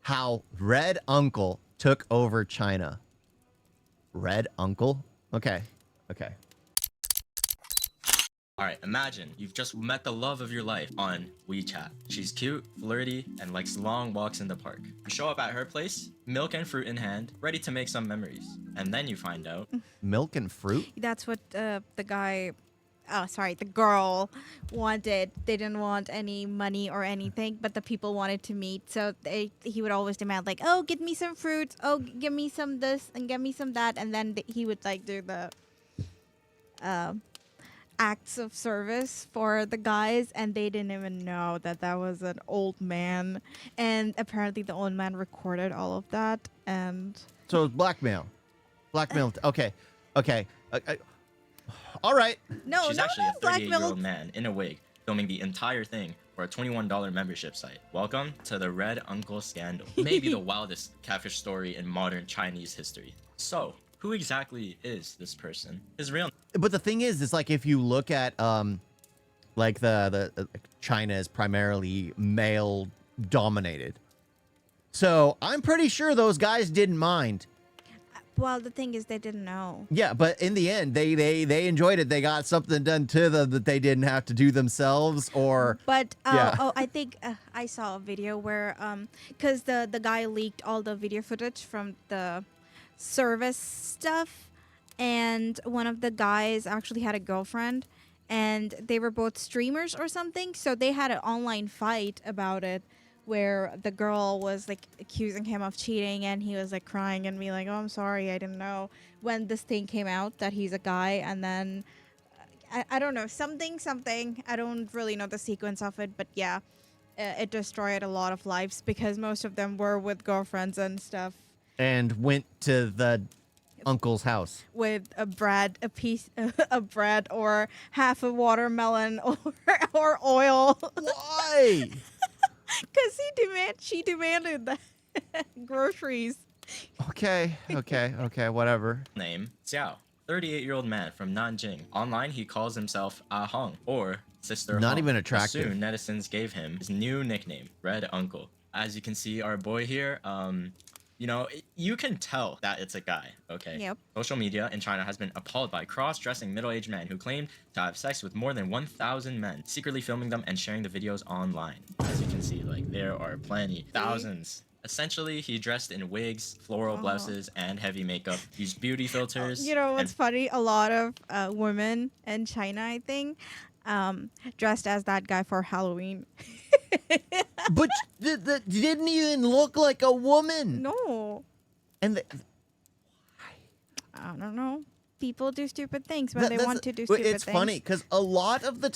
how Red Uncle took over China. Red Uncle? Okay. All right, imagine you've just met the love of your life on WeChat. She's cute, flirty, and likes long walks in the park. You show up at her place, milk and fruit in hand, ready to make some memories. And then you find out Milk and fruit? That's what the girl wanted. They didn't want any money or anything, but the people wanted to meet. So he would always demand like, oh, give me some fruits. Oh, give me some this and give me some that. And then he would like do the acts of service for the guys, and they didn't even know that that was an old man. And apparently the old man recorded all of that. And So it's blackmail. Okay. All right. no, she's no, actually no, a 38-year-old blackmail. man in a wig, filming the entire thing for a $21 membership site. Welcome to the Red Uncle scandal. Maybe the wildest catfish story in modern Chinese history. So, who exactly is this person? His real But the thing is, it's like if you look at like the China is primarily male dominated. So I'm pretty sure those guys didn't mind. Well, the thing is, they didn't know. Yeah, but in the end, they enjoyed it. They got something done to them that they didn't have to do themselves, or But Yeah. I think I saw a video where because the guy leaked all the video footage from the service stuff, and one of the guys actually had a girlfriend, and they were both streamers or something. So they had an online fight about it, where the girl was like accusing him of cheating, and he was like crying and being like, "Oh, I'm sorry, I didn't know." When this thing came out that he's a guy, and then I don't know, something. I don't really know the sequence of it, but yeah, it destroyed a lot of lives because most of them were with girlfriends and stuff. and went to the uncle's house. With a bread, a piece of bread, or half a watermelon, or oil. Why? Because she demanded the groceries. Okay, whatever. name, Xiao. 38-year-old man from Nanjing. Online, he calls himself Ah Hong, or Sister Not Hong. even attractive. Soon, netizens gave him his new nickname, Red Uncle. As you can see, our boy here, you know, you can tell that it's a guy, okay? Yep. Social media in China has been appalled by cross-dressing middle-aged men who claim to have sex with more than 1,000 men, secretly filming them and sharing the videos online. As you can see, like, there are plenty, thousands. Essentially, he dressed in wigs, floral blouses, and heavy makeup, used beauty filters. You know what's funny? A lot of women in China, I think, dressed as that guy for Halloween. But didn't even look like a woman. No. And I don't know. People do stupid things when they want to do well, stupid it's things. funny because a lot of the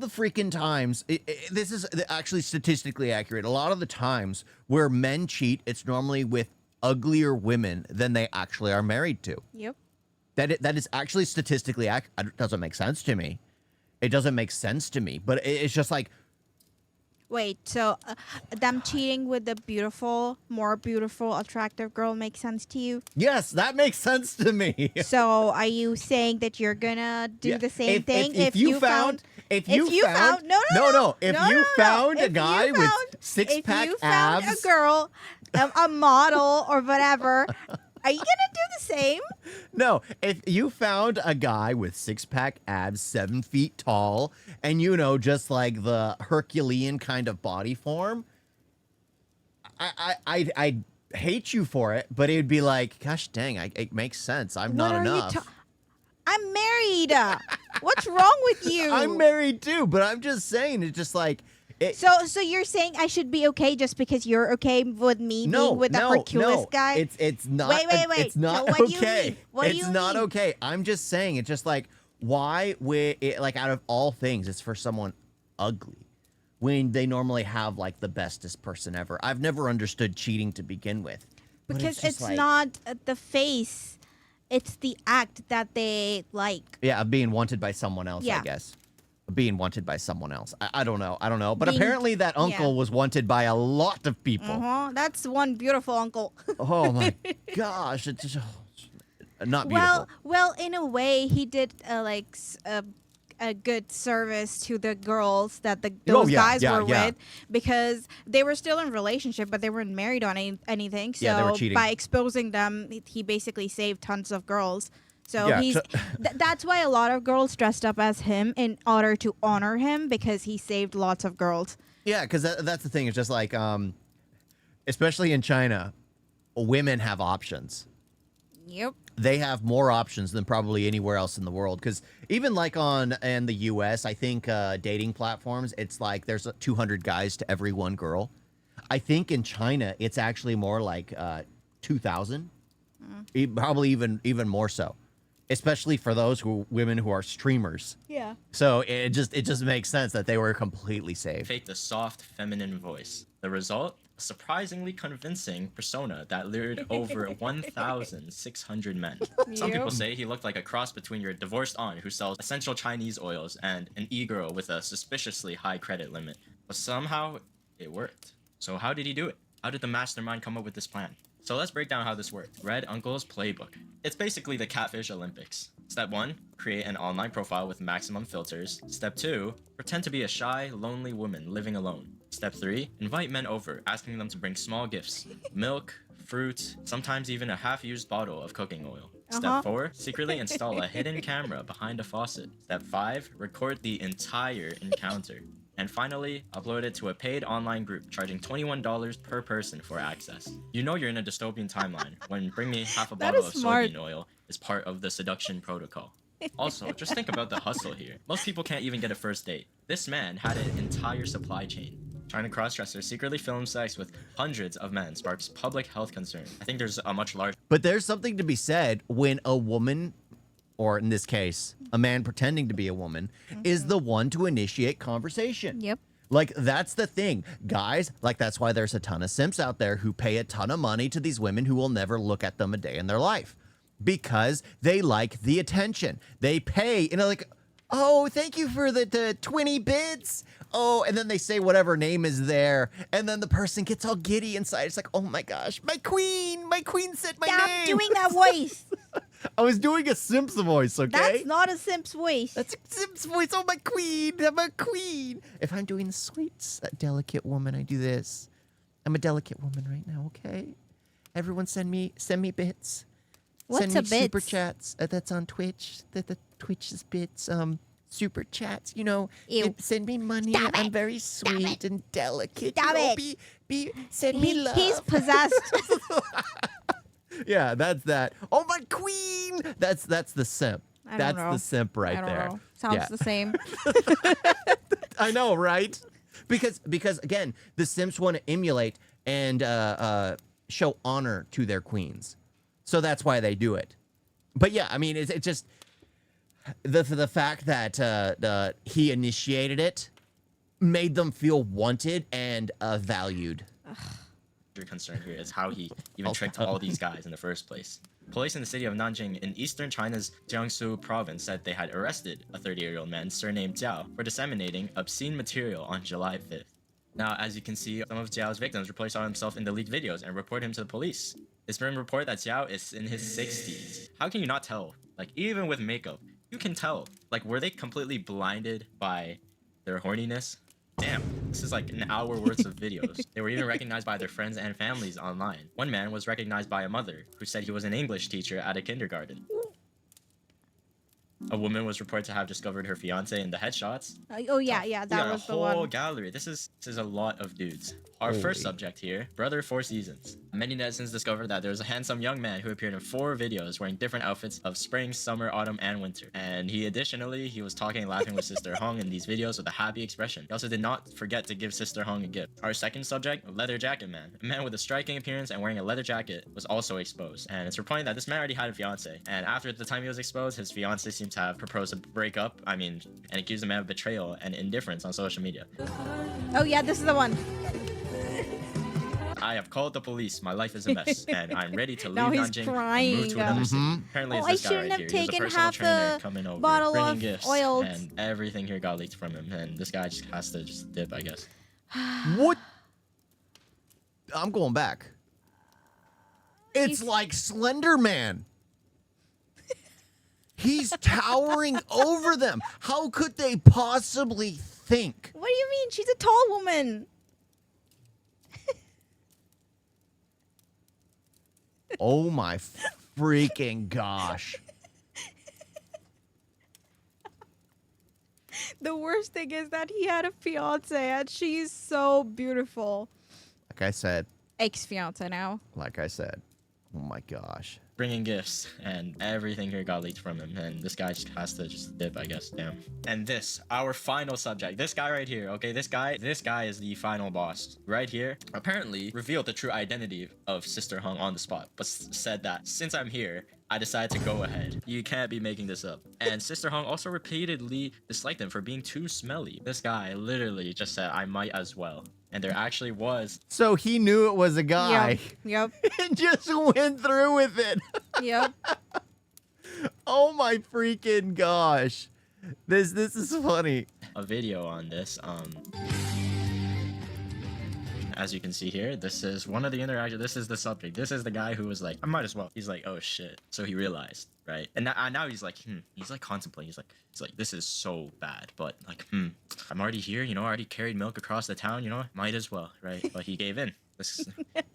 freaking times, this is actually statistically accurate. A lot of the times where men cheat, it's normally with uglier women than they actually are married to. Yep. That is actually statistically accurate. It doesn't make sense to me. It doesn't make sense to me. But it's just like, Wait, so them cheating with the more beautiful, attractive girl makes sense to you? yes, that makes sense to me. So are you saying that you're gonna do Yeah. the same thing if you found if you found a guy with six-pack if you found abs, a girl, a model or whatever, are you gonna do the same? no, if you found a guy with six-pack abs, 7 feet tall, and just like the Herculean kind of body form, I hate you for it, but it'd be like, gosh dang, it makes sense. I'm not enough. I'm married. What's wrong with you? I'm married too, but I'm just saying, it's just like. So you're saying I should be okay just because you're okay with me being with the Hercules guy? It's not. Wait. It's not No, what do you okay. mean? What do you It's not mean? okay. I'm just saying. It's just like, why? Like out of all things, it's for someone ugly when they normally have like the bestest person ever. I've never understood cheating to begin with. But Because just it's like, not the face, it's the act that they like. Yeah, being wanted by someone else. Yeah. I guess. Being wanted by someone else. I don't know. But Being- apparently that uncle was wanted by a lot of people. That's one beautiful uncle. Oh my gosh. It's just not beautiful. Well, in a way, he did a good service to the girls that Oh, those yeah, guys yeah, were yeah. with, because they were still in relationship, but they weren't married on anything. So Yeah, they were cheating. by exposing them, he basically saved tons of girls. So Yeah, that's why a lot of girls dressed up as him in order to honor him, because he saved lots of girls. Yeah, because that's the thing. It's just like, especially in China, women have options. Yep. They have more options than probably anywhere else in the world. Because even like in the U.S., I think dating platforms, it's like there's 200 guys to every one girl. I think in China, it's actually more like 2,000, probably even more so, especially for those women who are streamers. Yeah. So it just makes sense that they were completely safe. Faked a soft, feminine voice. The result? A surprisingly convincing persona that lured over 1,600 men. Some people say he looked like a cross between your divorced aunt who sells essential Chinese oils and an e-girl with a suspiciously high credit limit. But somehow, it worked. So how did he do it? How did the mastermind come up with this plan? So let's break down how this worked. Red Uncle's Playbook. It's basically the Catfish Olympics. Step 1, create an online profile with maximum filters. Step 2, pretend to be a shy, lonely woman living alone. Step 3, invite men over, asking them to bring small gifts. Milk, fruit, sometimes even a half-used bottle of cooking oil. Step 4, secretly install a hidden camera behind a faucet. Step 5, record the entire encounter. And finally, upload it to a paid online group, charging $21 per person for access. You know you're in a dystopian timeline when bring me half a bottle of soybean oil is part of the seduction protocol. Also, just think about the hustle here. Most people can't even get a first date. This man had an entire supply chain. China crossdresser secretly films sex with hundreds of men sparks public health concern. I think there's a much larger... But there's something to be said when a woman, or in this case, a man pretending to be a woman, is the one to initiate conversation. Yep. Like, that's the thing. Guys, like, that's why there's a ton of simps out there who pay a ton of money to these women who will never look at them a day in their life. Because they like the attention. They pay, like, oh, thank you for the 20 bits. Oh, and then they say whatever name is there. And then the person gets all giddy inside. It's like, oh my gosh, my queen said my name. Stop doing that voice. I was doing a Simp's voice, okay? That's not a simp's voice. That's a Simp's voice. Oh, my queen. I'm a queen. If I'm doing sweet, delicate woman, I do this. I'm a delicate woman right now, okay? Everyone send me bits. What's send a me super bits? chats. That's on Twitch. The Twitch's bits. Super chats. Ew. Send me money. Stop I'm it. very sweet and delicate. Stop it. Send me love. He's possessed. Yeah, that's that. Oh, my queen. That's the simp. I don't That's know. the simp right I don't there. know. Sounds Yeah. the same. I know, right? Because again, the simps want to emulate and show honor to their queens, so that's why they do it. But yeah, I mean, it's just the fact that he initiated it made them feel wanted and valued. concern here is how he even tricked all these guys in the first place. Police in the city of Nanjing in eastern China's Jiangsu province said they had arrested a 30-year-old man surnamed Jiao for disseminating obscene material on July 5th. Now, as you can see, some of Jiao's victims report saw himself in the leaked videos and report him to the police. It's been reported that Jiao is in his 60s. How can you not tell? Like, even with makeup, you can tell. Like, were they completely blinded by their horniness? Damn, this is like an hour worth of videos. They were even recognized by their friends and families online. One man was recognized by a mother who said he was an English teacher at a kindergarten. A woman was reported to have discovered her fiance in the headshots. Oh yeah, that was the a whole one. gallery. This is a lot of dudes. Our first subject here, Brother Four Seasons. Many netizens discovered that there was a handsome young man who appeared in 4 videos wearing different outfits of spring, summer, autumn, and winter. And he was talking and laughing with Sister Hong in these videos with a happy expression. He also did not forget to give Sister Hong a gift. Our second subject, Leather Jacket Man. A man with a striking appearance and wearing a leather jacket was also exposed. And it's reported that this man already had a fiance. And after the time he was exposed, his fiance seemed to have proposed a breakup. And accused the man of betrayal and indifference on social media. Oh yeah, this is the one. I have called the police. My life is a mess, and I'm ready to leave Now he's Nanjing and move crying. to another city. Apparently, Oh, it's this I guy shouldn't right have here. He was a taken personal half trainer the coming over, bottle bringing of gifts, oil. and everything here got leaked from him. And this guy just has to just dip, I guess. What? I'm going back. It's He's- like Slender Man. He's towering over them. How could they possibly think? What do you mean? She's a tall woman. Oh my freaking gosh. The worst thing is that he had a fiance and she's so beautiful. Like I said. Ex-fiance now. Like I said. Oh my gosh. Bringing gifts, and everything here got leaked from him, and this guy just has to just dip, I guess. Damn. And this, our final subject, this guy right here. Okay, this guy is the final boss right here. Apparently revealed the true identity of Sister Hung on the spot, but said that since I'm here, I decided to go ahead. You can't be making this up. And Sister Hung also repeatedly disliked him for being too smelly. This guy literally just said, I might as well. And there actually was. So he knew it was a guy. Yep. And just went through with it. Yep. Oh my freaking gosh. This is funny. A video on this. As you can see here, this is one of the interactions. This is the subject. This is the guy who was like, I might as well. He's like, oh shit. So he realized, right? And now he's like, he's like contemplating. He's like, this is so bad. But like, I'm already here. You know, I already carried milk across the town. You know, might as well, right? But he gave in.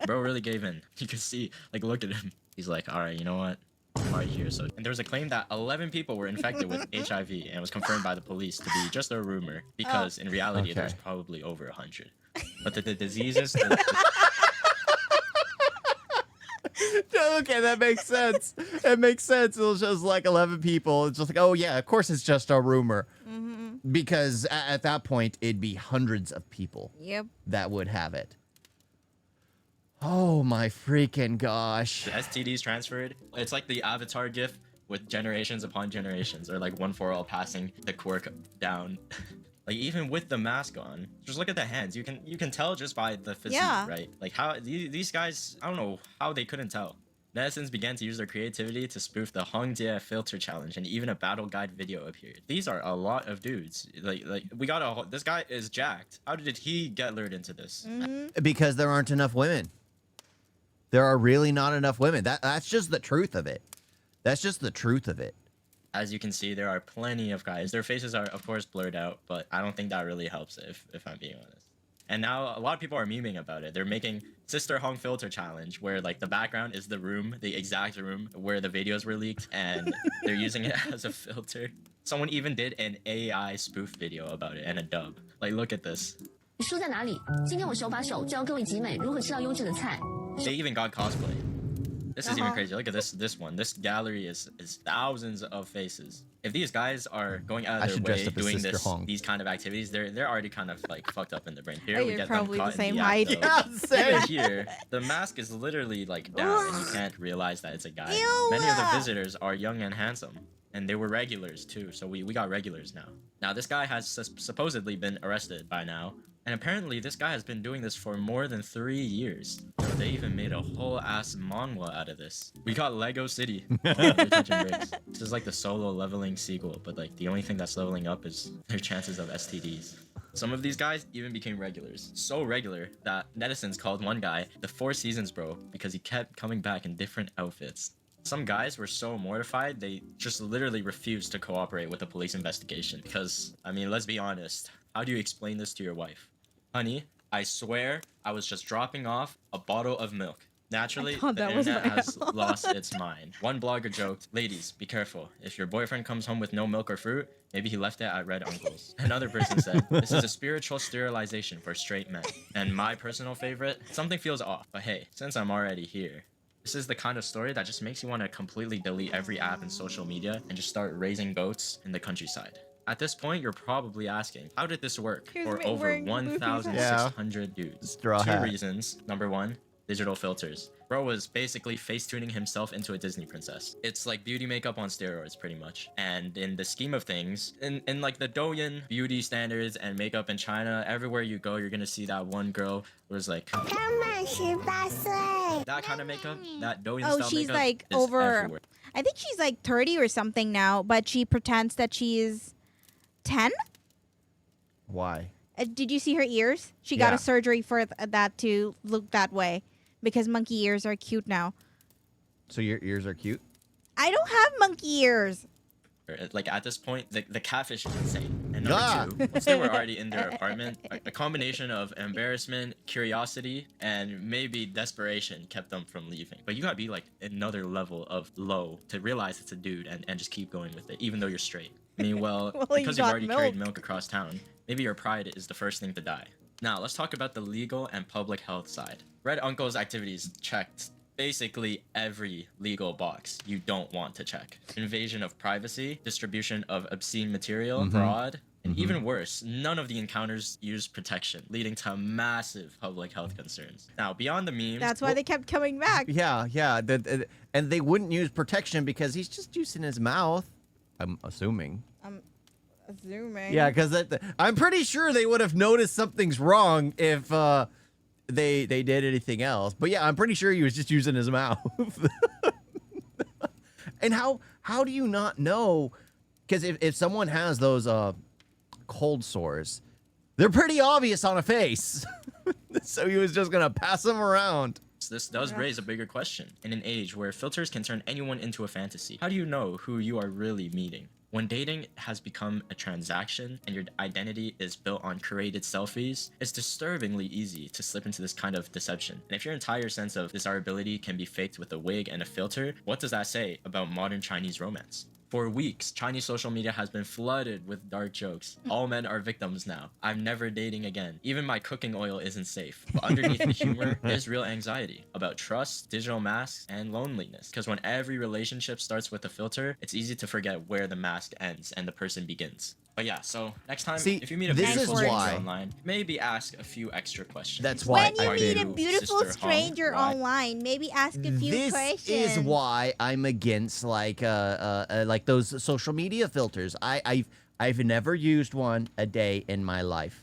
Bro really gave in. You can see, like, look at him. He's like, all right, you know what? I'm already here. So, and there was a claim that 11 people were infected with HIV, and it was confirmed by the police to be just a rumor because in reality, Okay. there's probably over 100. But the diseases. Okay, that makes sense. It makes sense. It was just like 11 people. It's just like, oh yeah, of course it's just a rumor. Mm-hmm. Because at that point, it'd be hundreds of people Yep. that would have it. Oh my freaking gosh. The STDs transferred. It's like the Avatar gif with generations upon generations, or like one for all passing the quirk down. Like even with the mask on, just look at the hands. You can tell just by the physique, Yeah. right? Like how these guys, I don't know how they couldn't tell. Netizens began to use their creativity to spoof the Hung Jie filter challenge, and even a battle guide video appeared. These are a lot of dudes. Like we got a. This guy is jacked. How did he get lured into this? Mm-hmm. Because there aren't enough women. There are really not enough women. That's just the truth of it. That's just the truth of it. As you can see, there are plenty of guys. Their faces are, of course, blurred out, but I don't think that really helps if I'm being honest. And now a lot of people are memeing about it. They're making Sister Hung filter challenge, where like the background is the room, the exact room where the videos were leaked, and they're using it as a filter. Someone even did an AI spoof video about it and a dub. Like, look at this. 你输在哪里？今天我手把手教各位集美如何吃到优质的菜。 They even got cosplay. This is even crazy. Look at this one. This gallery is thousands of faces. If these guys are going out of their way doing these kind of activities, they're already kind of like fucked up in the brain. Here Oh, we you're get probably them the caught same in the height. act, though. Yeah, Even same. here, the mask is literally like down, and you can't realize that it's a guy. Ew. Many of the visitors are young and handsome, and they were regulars too. So we got regulars now. Now this guy has supposedly been arrested by now. And apparently, this guy has been doing this for more than 3 years. So they even made a whole ass manhwa out of this. We got Lego City. This is like the solo leveling sequel, but like the only thing that's leveling up is their chances of STDs. Some of these guys even became regulars. So regular that netizens called one guy the 4 Seasons bro because he kept coming back in different outfits. Some guys were so mortified, they just literally refused to cooperate with the police investigation. Because, I mean, let's be honest. How do you explain this to your wife? Honey, I swear I was just dropping off a bottle of milk. Naturally, thought the that was internet my has lost its mind. One blogger joked, ladies, be careful. If your boyfriend comes home with no milk or fruit, maybe he left it at Red Uncle's. Another person said, this is a spiritual sterilization for straight men. And my personal favorite, something feels off. But hey, since I'm already here, this is the kind of story that just makes you want to completely delete every app and social media and just start raising goats in the countryside. At this point, you're probably asking, how did this work Here's for me over wearing Goofy's hat. 1,600 dudes? Straw 2 hat. reasons. Number 1, digital filters. Bro was basically face-tuning himself into a Disney princess. It's like beauty makeup on steroids, pretty much. And in the scheme of things, in like the Douyin beauty standards and makeup in China, everywhere you go, you're gonna see that one girl who was like, that kind of makeup, that Douyin Oh, style she's makeup like is over. everywhere. I think she's like 30 or something now, but she pretends that she's 10. Why? Did you see her ears? She got Yeah. a surgery for that to look that way because monkey ears are cute now. So your ears are cute? I don't have monkey ears. Like at this point, the catfish is insane. And number Ah. two, once they were already in their apartment, a combination of embarrassment, curiosity, and maybe desperation kept them from leaving. But you gotta be like another level of low to realize it's a dude and just keep going with it, even though you're straight. I mean, well, Well, because you you've got already carried milk. milk across town, maybe your pride is the first thing to die. Now, let's talk about the legal and public health side. Red Uncle's activities checked basically every legal box you don't want to check. Invasion of privacy, distribution of obscene material, fraud, and even worse, none of the encounters used protection, leading to massive public health concerns. Now, beyond the memes, That's why they kept coming back. Yeah, yeah. And they wouldn't use protection because he's just using his mouth. I'm assuming. Assuming. Yeah, because I'm pretty sure they would have noticed something's wrong if they did anything else. But yeah, I'm pretty sure he was just using his mouth. And how do you not know? Because if someone has those cold sores, they're pretty obvious on a face. So he was just gonna pass them around. this does raise a bigger question. In an age where filters can turn anyone into a fantasy, how do you know who you are really meeting? When dating has become a transaction and your identity is built on curated selfies, it's disturbingly easy to slip into this kind of deception. And if your entire sense of desirability can be faked with a wig and a filter, what does that say about modern Chinese romance? For weeks, Chinese social media has been flooded with dark jokes. All men are victims now. I'm never dating again. Even my cooking oil isn't safe. But underneath the humor, there's real anxiety about trust, digital masks, and loneliness. Because when every relationship starts with a filter, it's easy to forget where the mask ends and the person begins. But yeah, so next time, See, if you meet a this beautiful is stranger why- online, maybe ask a few extra questions. That's why When you I meet a do. beautiful Sister Hung, stranger why? online, maybe ask a few This questions. is why I'm against like those social media filters. I've never used one a day in my life,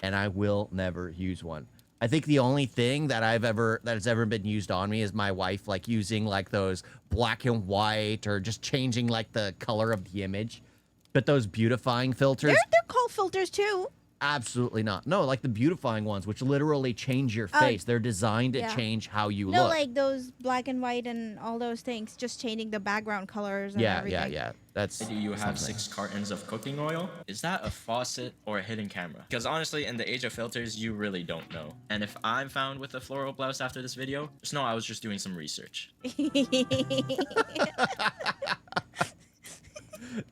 and I will never use one. I think the only thing that has ever been used on me is my wife like using like those black and white or just changing like the color of the image. But those beautifying filters, They're called filters too. absolutely not. No, like the beautifying ones, which literally change your face. They're designed to yeah. change how you No, look. like those black and white and all those things, just changing the background colors and yeah, everything. yeah. That's Do you have something. 6 cartons of cooking oil? Is that a faucet or a hidden camera? Because honestly, in the age of filters, you really don't know. And if I'm found with a floral blouse after this video, just know I was just doing some research.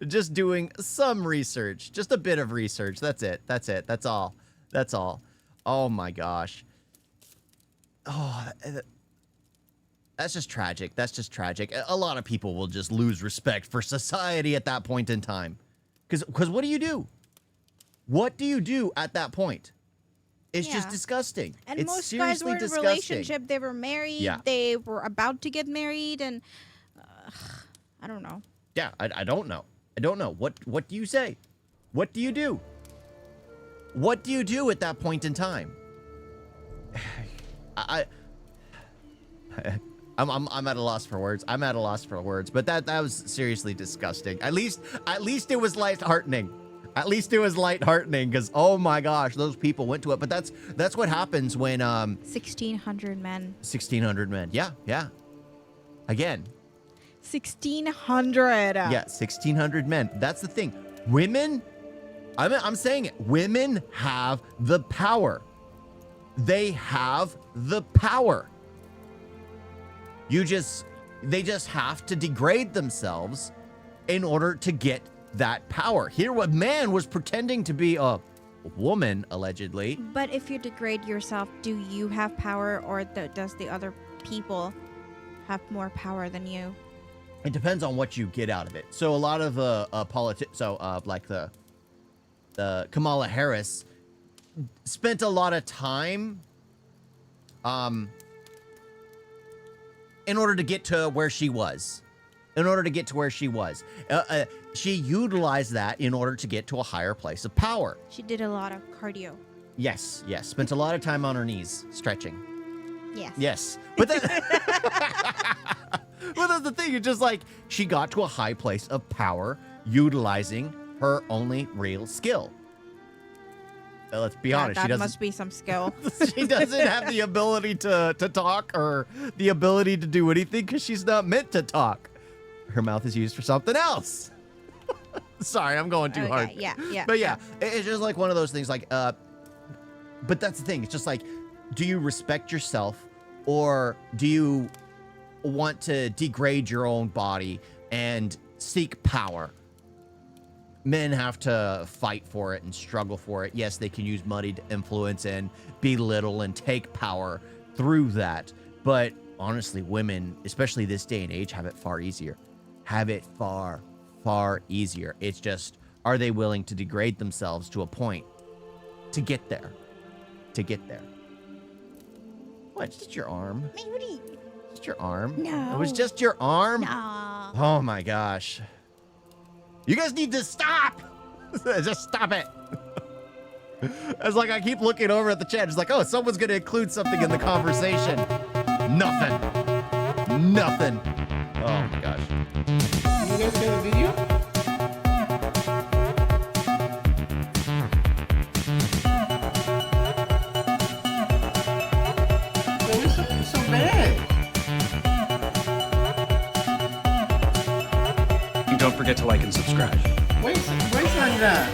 Just doing some research, just a bit of research. That's it. That's all. Oh my gosh. Oh, that's just tragic. A lot of people will just lose respect for society at that point in time. Because what do you do? What do you do at that point? It's just Yeah. disgusting. And it's most guys seriously were in a disgusting. relationship. They were married. Yeah. They were about to get married, and I don't know. Yeah, I don't know. What do you say? What do you do? What do you do at that point in time? I'm at a loss for words. But that was seriously disgusting. At least it was lightheartening. Because oh my gosh, those people went to it. But that's what happens when 1,600 men. 1,600 men. Yeah. Again, 1,600. yeah, 1,600 men. That's the thing. Women, I'm saying it. Women have the power. They have the power. They just have to degrade themselves in order to get that power. Here, what man was pretending to be a woman, allegedly. But if you degrade yourself, do you have power, or does the other people have more power than you? It depends on what you get out of it. So a lot of like the Kamala Harris spent a lot of time in order to get to where she was. She utilized that in order to get to a higher place of power. She did a lot of cardio. Yes. Spent a lot of time on her knees stretching. Yes. Yes. But well, that's the thing. It's just like she got to a high place of power utilizing her only real skill. Let's be honest. That She doesn't. must be some skill. She doesn't have the ability to talk or the ability to do anything because she's not meant to talk. Her mouth is used for something else. Sorry, I'm going too Okay, hard. yeah. But yeah, it's just like one of those things. Like, but that's the thing. It's just like, do you respect yourself, or do you want to degrade your own body and seek power? Men have to fight for it and struggle for it. Yes, they can use money to influence and belittle and take power through that. But honestly, women, especially this day and age, have it far easier. Have it far, far easier. It's just, are they willing to degrade themselves to a point to get there? To get there. What? It's just your arm? Just your arm? No. It was just your arm? No. Oh my gosh. You guys need to stop! Just stop it. It's like I keep looking over at the chat. It's like, oh, someone's going to include something in the conversation. Nothing. Nothing. Oh my gosh. You guys got a video? It's so bad. And don't forget to like and subscribe. Why is like that?